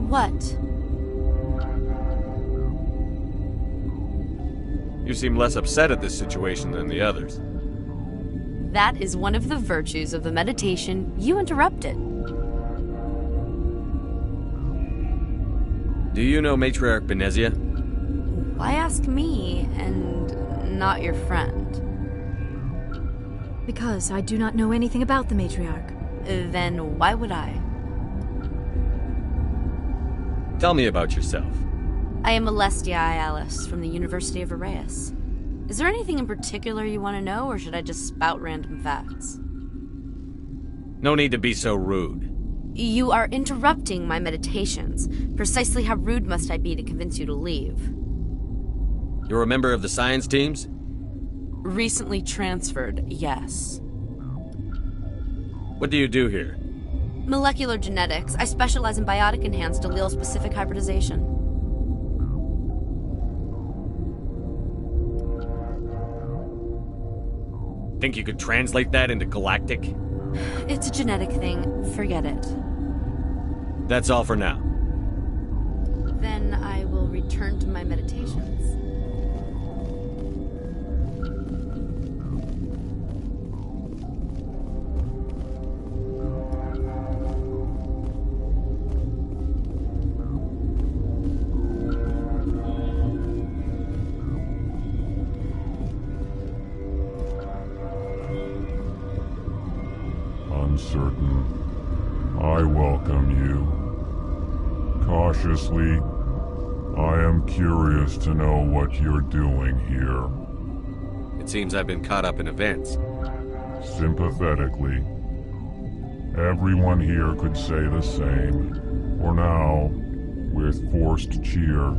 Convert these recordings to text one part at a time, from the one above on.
What? You seem less upset at this situation than the others. That is one of the virtues of the meditation you interrupted. Do you know Matriarch Benezia? Why ask me and not your friend? Because I do not know anything about the matriarch. Then why would I? Tell me about yourself. I am Alestia Alice from the University of Arrhaeus. Is there anything in particular you want to know, or should I just spout random facts? No need to be so rude. You are interrupting my meditations. Precisely how rude must I be to convince you to leave? You're a member of the science teams? Recently transferred, yes. What do you do here? Molecular genetics. I specialize in biotic-enhanced allele-specific hybridization. Think you could translate that into galactic? It's a genetic thing. Forget it. That's all for now. Then I will return to my meditations. Uncertain. I welcome you. Cautiously, I am curious to know what you're doing here. It seems I've been caught up in events. Sympathetically. Everyone here could say the same. For now, with forced cheer,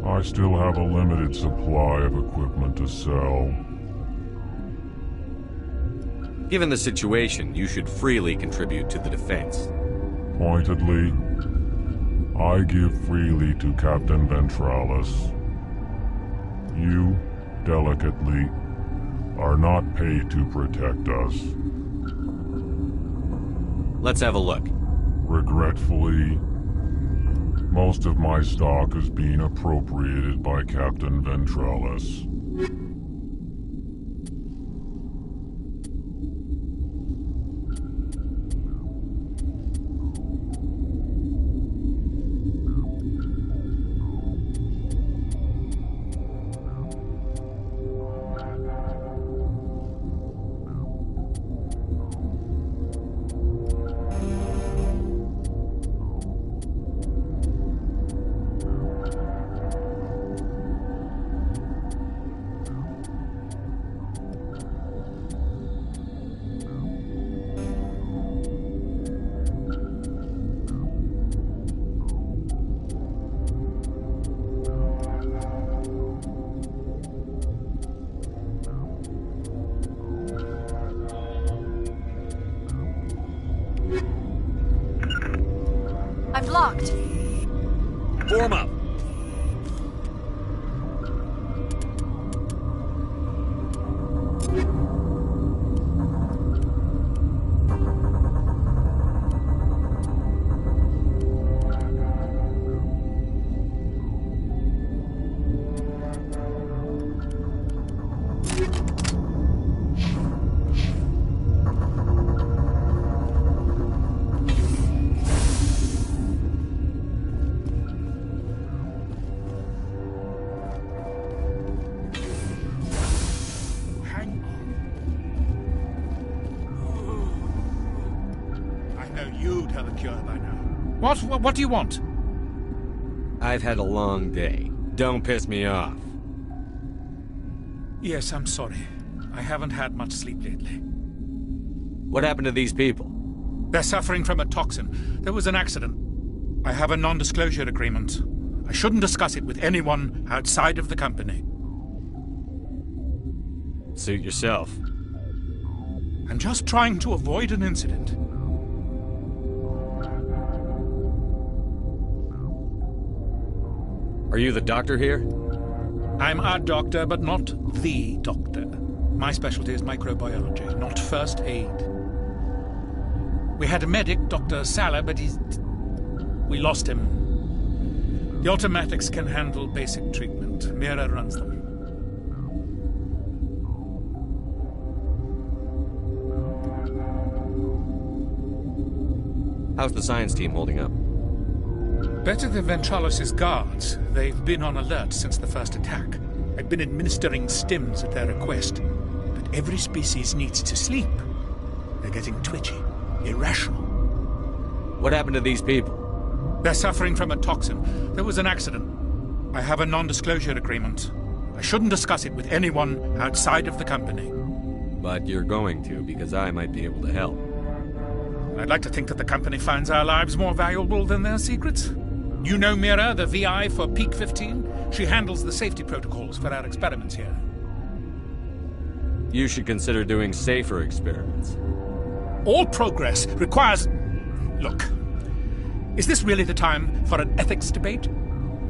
I still have a limited supply of equipment to sell. Given the situation, you should freely contribute to the defense. Pointedly, I give freely to Captain Ventralis. You, delicately, are not paid to protect us. Let's have a look. Regretfully, most of my stock is being appropriated by Captain Ventralis. I'm blocked. Form up. You'd have a cure by now. What do you want? I've had a long day. Don't piss me off. Yes, I'm sorry. I haven't had much sleep lately. What happened to these people? They're suffering from a toxin. There was an accident. I have a non-disclosure agreement. I shouldn't discuss it with anyone outside of the company. Suit yourself. I'm just trying to avoid an incident. Are you the doctor here? I'm a doctor, but not the doctor. My specialty is microbiology, not first aid. We had a medic, Dr. Sala, but he's... We lost him. The automatics can handle basic treatment. Mira runs them. How's the science team holding up? Better than Ventralis' guards. They've been on alert since the first attack. I've been administering stims at their request. But every species needs to sleep. They're getting twitchy, irrational. What happened to these people? They're suffering from a toxin. There was an accident. I have a non-disclosure agreement. I shouldn't discuss it with anyone outside of the company. But you're going to, because I might be able to help. I'd like to think that the company finds our lives more valuable than their secrets. You know Mira, the VI for Peak 15? She handles the safety protocols for our experiments here. You should consider doing safer experiments. All progress requires... Look, is this really the time for an ethics debate?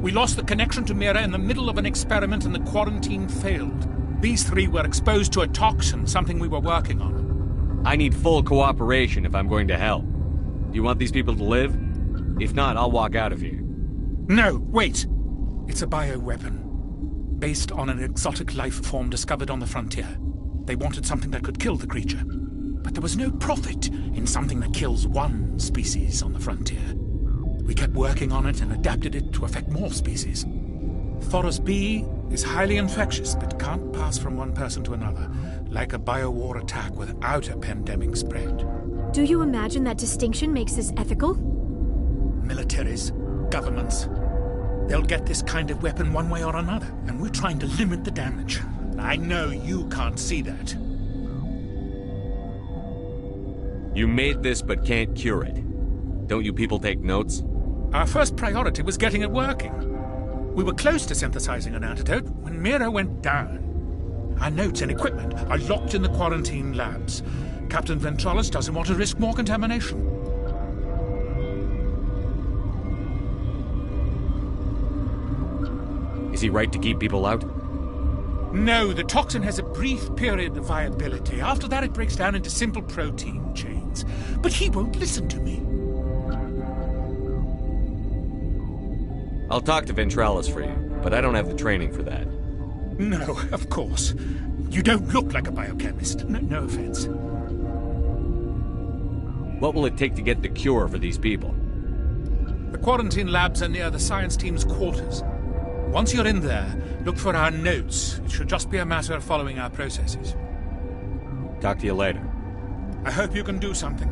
We lost the connection to Mira in the middle of an experiment and the quarantine failed. These three were exposed to a toxin, something we were working on. I need full cooperation if I'm going to help. Do you want these people to live? If not, I'll walk out of here. No, wait! It's a bioweapon, based on an exotic life form discovered on the frontier. They wanted something that could kill the creature. But there was no profit in something that kills one species on the frontier. We kept working on it and adapted it to affect more species. Thoros B is highly infectious, but can't pass from one person to another, like a biowar attack without a pandemic spread. Do you imagine that distinction makes this ethical? Militaries, governments, they'll get this kind of weapon one way or another, and we're trying to limit the damage. I know you can't see that. You made this but can't cure it. Don't you people take notes? Our first priority was getting it working. We were close to synthesizing an antidote when Mira went down. Our notes and equipment are locked in the quarantine labs. Captain Ventralis doesn't want to risk more contamination. Is he right to keep people out? No, the toxin has a brief period of viability. After that, it breaks down into simple protein chains. But he won't listen to me. I'll talk to Ventralis for you, but I don't have the training for that. No, of course. You don't look like a biochemist. No offense. What will it take to get the cure for these people? The quarantine labs are near the science team's quarters. Once you're in there, look for our notes. It should just be a matter of following our processes. Talk to you later. I hope you can do something.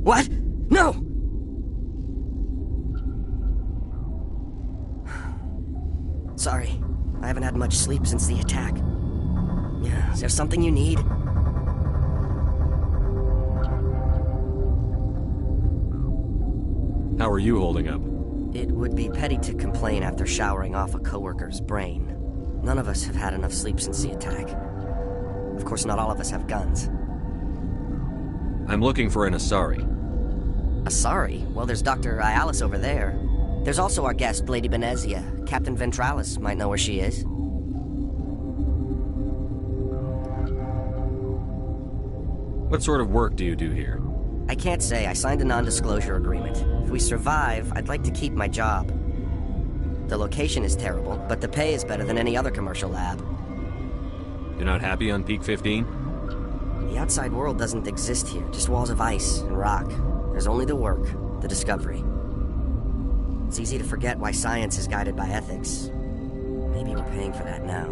What? No! Sorry, I haven't had much sleep since the attack. Is there something you need? How are you holding up? It would be petty to complain after showering off a coworker's brain. None of us have had enough sleep since the attack. Of course, not all of us have guns. I'm looking for an Asari. Asari? Well, there's Dr. Ayalis over there. There's also our guest, Lady Benezia. Captain Ventralis might know where she is. What sort of work do you do here? I can't say. I signed a non-disclosure agreement. If we survive, I'd like to keep my job. The location is terrible, but the pay is better than any other commercial lab. You're not happy on Peak 15? The outside world doesn't exist here, just walls of ice and rock. There's only the work, the discovery. It's easy to forget why science is guided by ethics. Maybe we're paying for that now.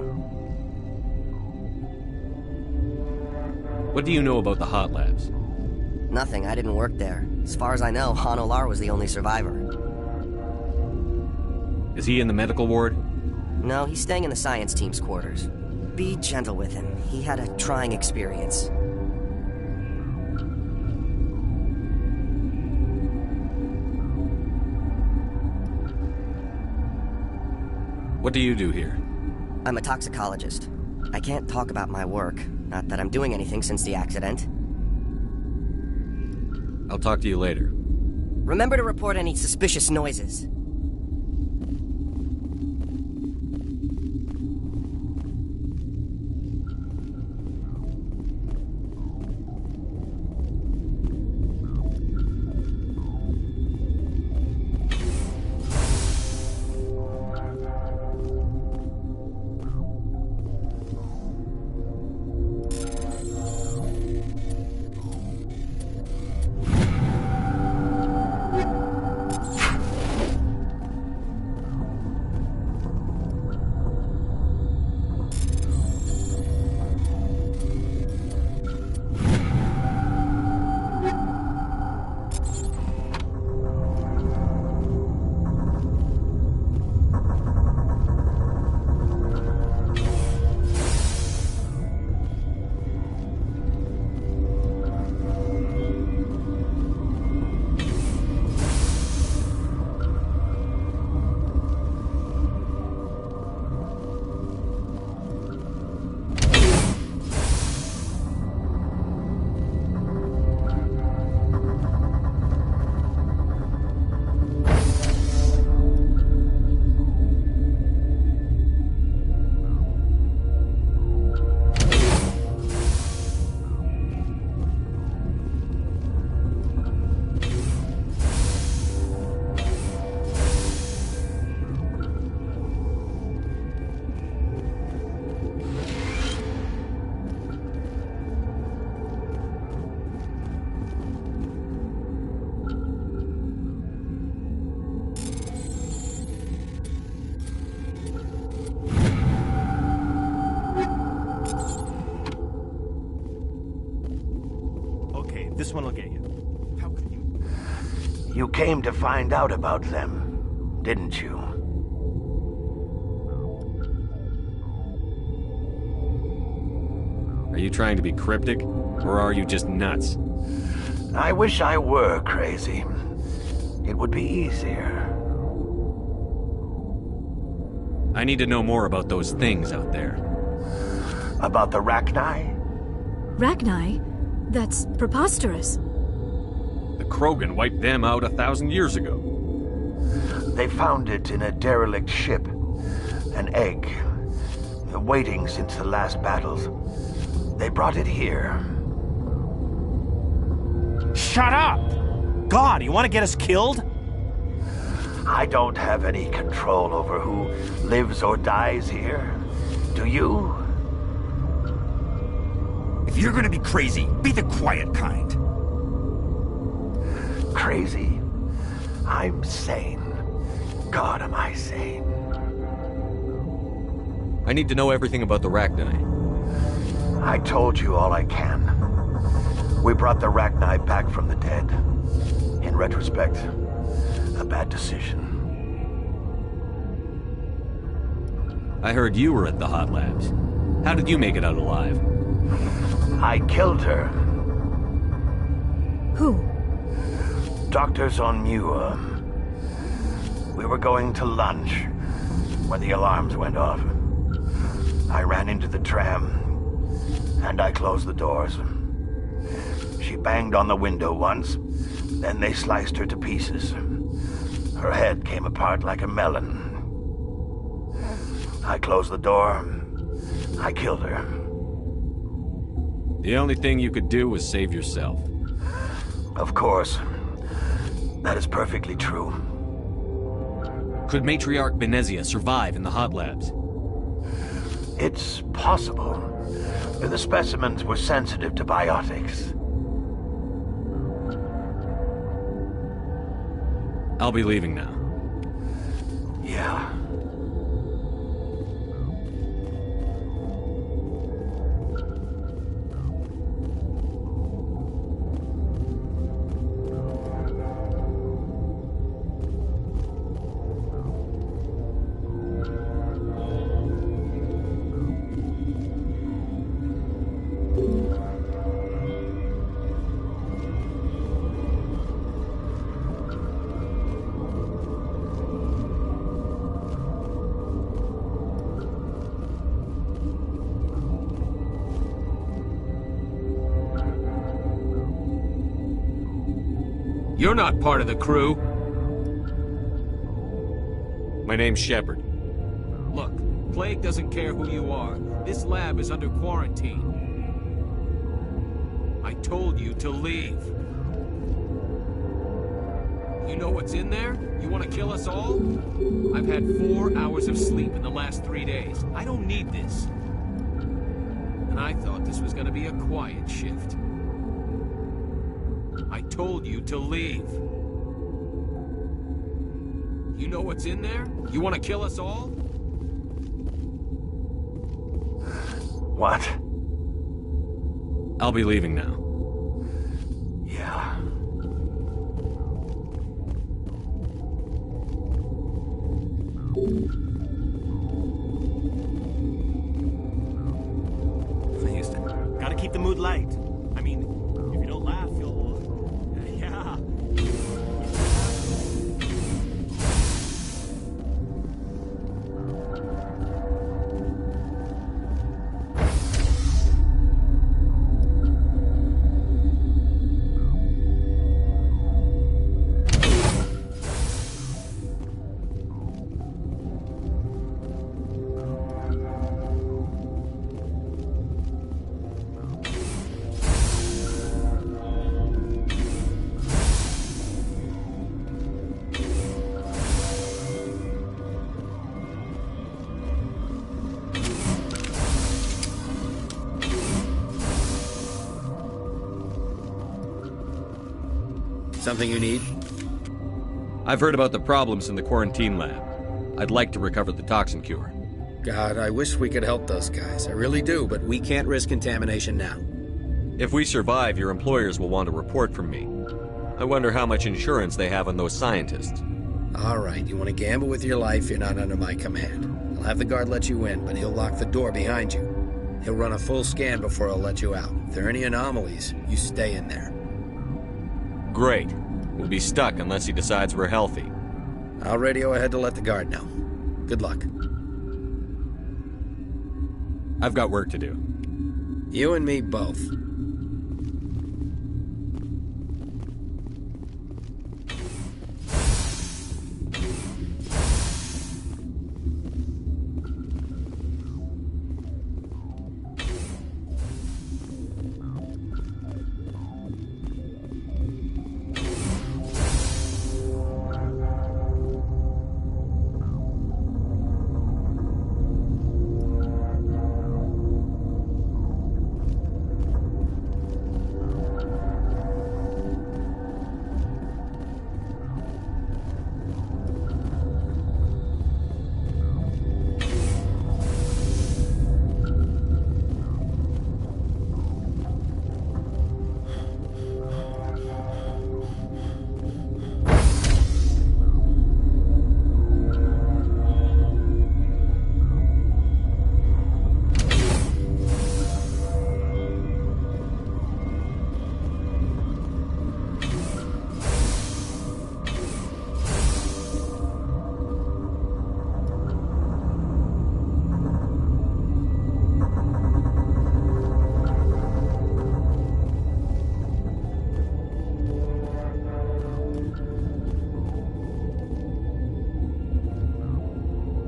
What do you know about the hot labs? Nothing, I didn't work there. As far as I know, Han Olar was the only survivor. Is he in the medical ward? No, he's staying in the science team's quarters. Be gentle with him. He had a trying experience. What do you do here? I'm a toxicologist. I can't talk about my work. Not that I'm doing anything since the accident. I'll talk to you later. Remember to report any suspicious noises. This one will get you. How can you... You came to find out about them, didn't you? Are you trying to be cryptic, or are you just nuts? I wish I were crazy. It would be easier. I need to know more about those things out there. About the Rachni? Rachni? That's preposterous. The Krogan wiped them out 1,000 years ago. They found it in a derelict ship. An egg. Waiting since the last battles. They brought it here. Shut up! God, you want to get us killed? I don't have any control over who lives or dies here. Do you? If you're gonna be crazy, be the quiet kind. Crazy? I'm sane. God, am I sane. I need to know everything about the Rachni. I told you all I can. We brought the Rachni back from the dead. In retrospect, a bad decision. I heard you were at the hot labs. How did you make it out alive? I killed her. Who? Doctors on Muir. We were going to lunch when the alarms went off. I ran into the tram, and I closed the doors. She banged on the window once, then they sliced her to pieces. Her head came apart like a melon. I closed the door. I killed her. The only thing you could do was save yourself. Of course. That is perfectly true. Could Matriarch Benezia survive in the hot labs? It's possible. The specimens were sensitive to biotics. I'll be leaving now. Yeah. You're not part of the crew. My name's Shepard. Look, Plague doesn't care who you are. This lab is under quarantine. I told you to leave. You know what's in there? You want to kill us all? I've had 4 hours of sleep in the last 3 days. I don't need this. And I thought this was going to be a quiet shift. I told you to leave. You know what's in there? You want to kill us all? What? I'll be leaving now. Yeah. Houston, gotta keep the mood light. I mean, if you don't laugh, you'll... Yeah. Something you need? I've heard about the problems in the quarantine lab. I'd like to recover the toxin cure. God, I wish we could help those guys. I really do, but we can't risk contamination now. If we survive, your employers will want a report from me. I wonder how much insurance they have on those scientists. All right, you want to gamble with your life, you're not under my command. I'll have the guard let you in, but he'll lock the door behind you. He'll run a full scan before he'll let you out. If there are any anomalies, you stay in there. Great. We'll be stuck unless he decides we're healthy. I'll radio ahead to let the guard know. Good luck. I've got work to do. You and me both.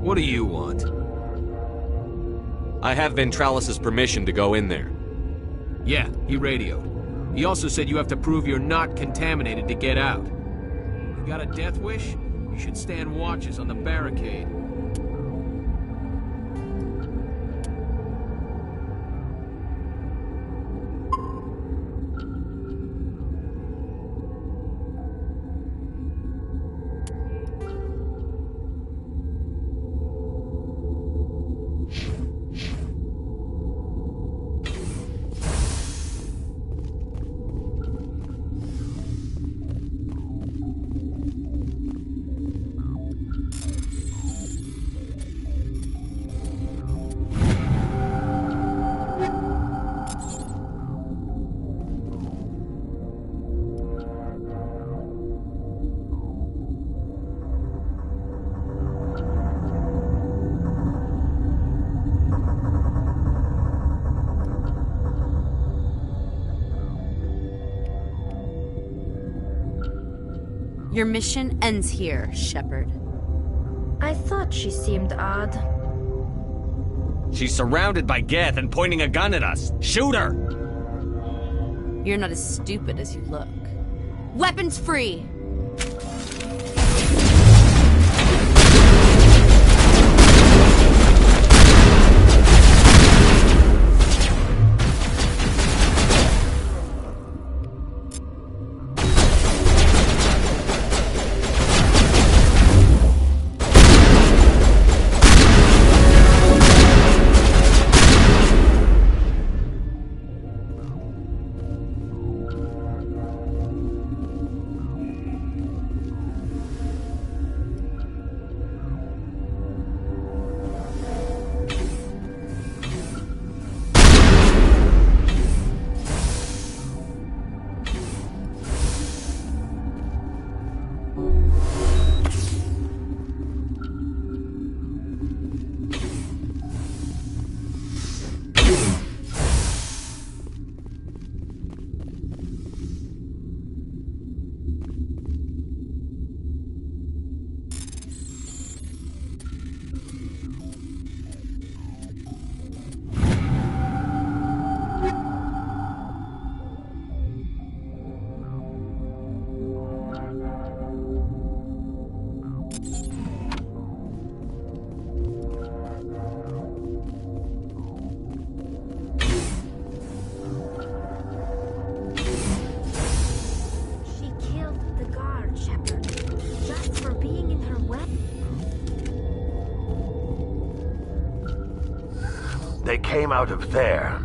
What do you want? I have Ventralis' permission to go in there. Yeah, he radioed. He also said you have to prove you're not contaminated to get out. You got a death wish? You should stand watches on the barricade. Your mission ends here, Shepard. I thought she seemed odd. She's surrounded by Geth and pointing a gun at us. Shoot her! You're not as stupid as you look. Weapons free! They came out of there.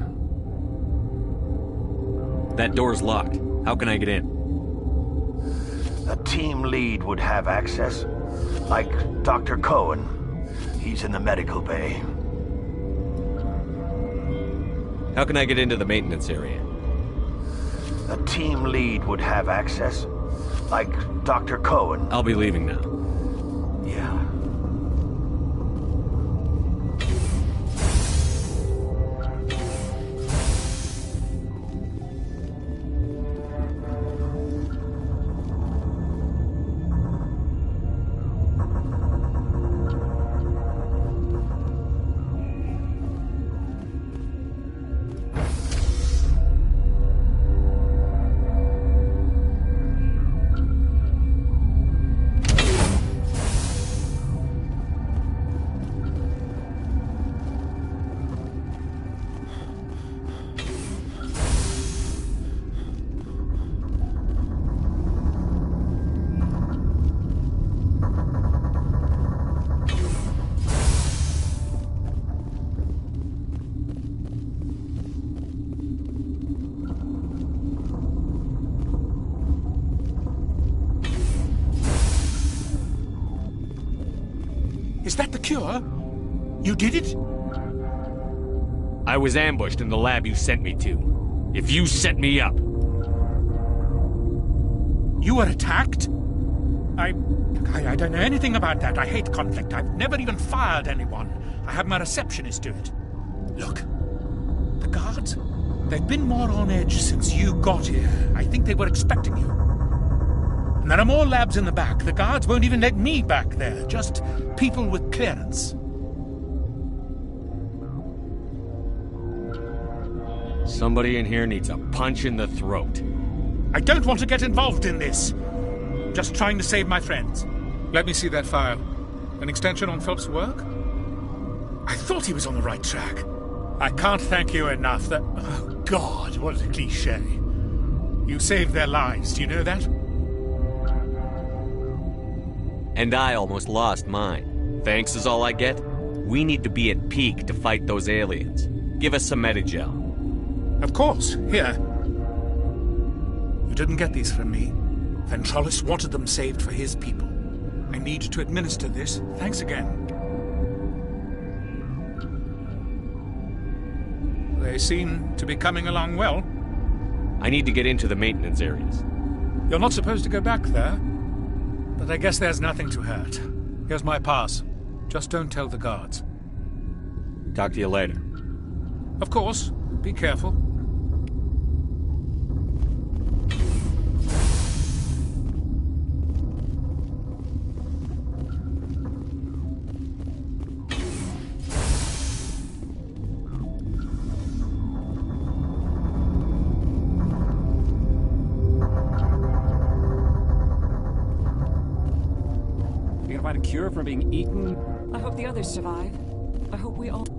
That door's locked. How can I get in? A team lead would have access. Like Dr. Cohen. He's in the medical bay. How can I get into the maintenance area? A team lead would have access. Like Dr. Cohen. I'll be leaving now. Yeah. Is that the cure? You did it? I was ambushed in the lab you sent me to. If you set me up... You were attacked? I don't know anything about that. I hate conflict. I've never even fired anyone. I have my receptionist do it. Look, the guards, they've been more on edge since you got here. I think they were expecting you. And there are more labs in the back. The guards won't even let me back there. Just people with clearance. Somebody in here needs a punch in the throat. I don't want to get involved in this. Just trying to save my friends. Let me see that file. An extension on Phelps' work? I thought he was on the right track. I can't thank you enough that... Oh, God, what a cliché. You saved their lives, do you know that? And I almost lost mine. Thanks is all I get? We need to be at peak to fight those aliens. Give us some Medigel. Of course. Here. You didn't get these from me. Ventrolis wanted them saved for his people. I need to administer this. Thanks again. They seem to be coming along well. I need to get into the maintenance areas. You're not supposed to go back there. But I guess there's nothing to hurt. Here's my pass. Just don't tell the guards. Talk to you later. Of course. Be careful. find a cure for being eaten. I hope the others survive. I hope we all...